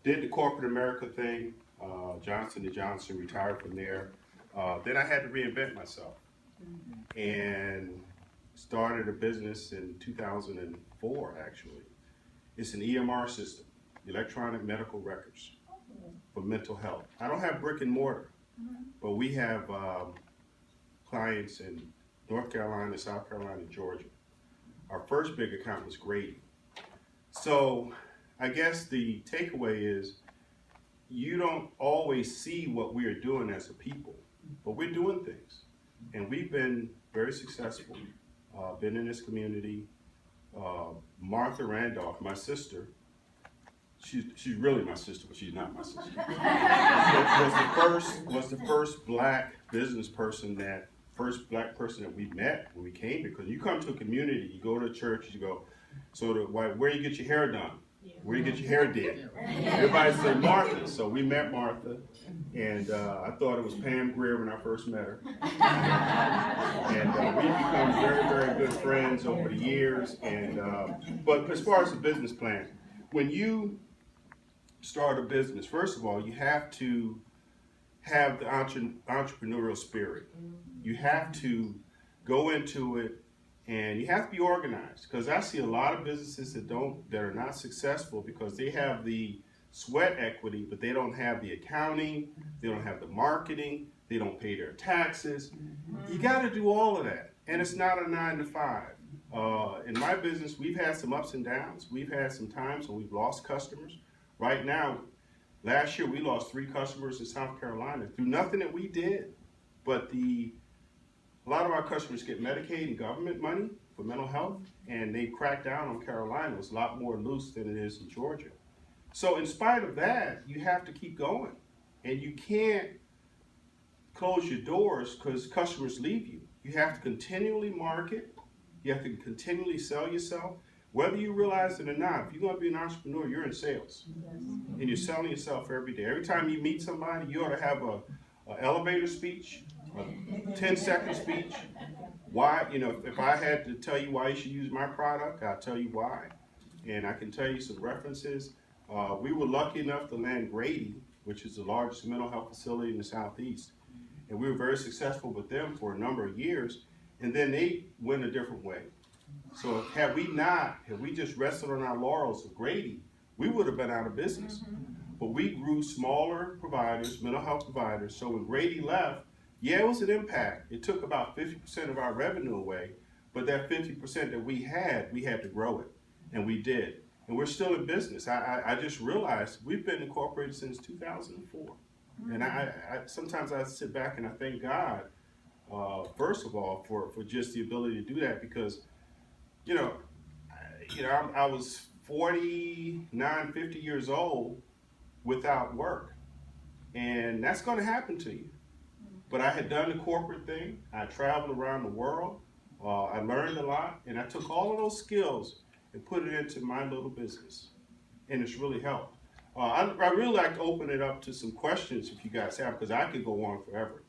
Did the corporate America thing, Johnson & Johnson, retired from there. Then I had to reinvent myself and started a business in 2004, actually. It's an EMR system, electronic medical records for mental health. I don't have brick and mortar, but we have clients in North Carolina, South Carolina, and Georgia. Our first big account was Grady. So I guess the takeaway is you don't always see what we are doing as a people, but we're doing things. And we've been very successful, been in this community. Martha Randolph, my sister, she's really my sister, but she's not my sister, was the first black business person first black person that we met when we came, because you come to a community, you go to a church, you go, so where you get your hair done? Where you get your hair did? Everybody said Martha, so we met Martha, and I thought it was Pam Grier when I first met her. And we've become very, very good friends over the years. And but as far as the business plan, when you start a business, first of all, you have to have the entrepreneurial spirit. You have to go into it, and you have to be organized, because I see a lot of businesses that are not successful because they have the sweat equity, but they don't have the accounting, they don't have the marketing, they don't pay their taxes. You got to do all of that, and it's not a 9 to 5. In my business, we've had some ups and downs. We've had some times when we've lost customers. Right now, last year we lost 3 customers in South Carolina through nothing that we did, but a lot of our customers get Medicaid and government money for mental health, and they cracked down on Carolina. It's a lot more loose than it is in Georgia. So in spite of that, you have to keep going, and you can't close your doors because customers leave you. You have to continually market. You have to continually sell yourself. Whether you realize it or not, if you're going to be an entrepreneur, you're in sales, and you're selling yourself every day. Every time you meet somebody, you ought to have an elevator speech, a 10-second speech. Why, if I had to tell you why you should use my product, I'll tell you why. And I can tell you some references. We were lucky enough to land Grady, which is the largest mental health facility in the Southeast. And we were very successful with them for a number of years. And then they went a different way. So had we just rested on our laurels of Grady, we would have been out of business. But we grew smaller providers, mental health providers. So when Grady left, yeah, it was an impact. It took about 50% of our revenue away, but that 50% that we had to grow it, and we did. And we're still in business. I just realized we've been incorporated since 2004. And I sometimes I sit back and I thank God, first of all, for just the ability to do that, because, I was 49, 50 years old without work. And that's going to happen to you. But I had done the corporate thing. I traveled around the world. I learned a lot, and I took all of those skills and put it into my little business, and it's really helped. I really like to open it up to some questions if you guys have, because I could go on forever.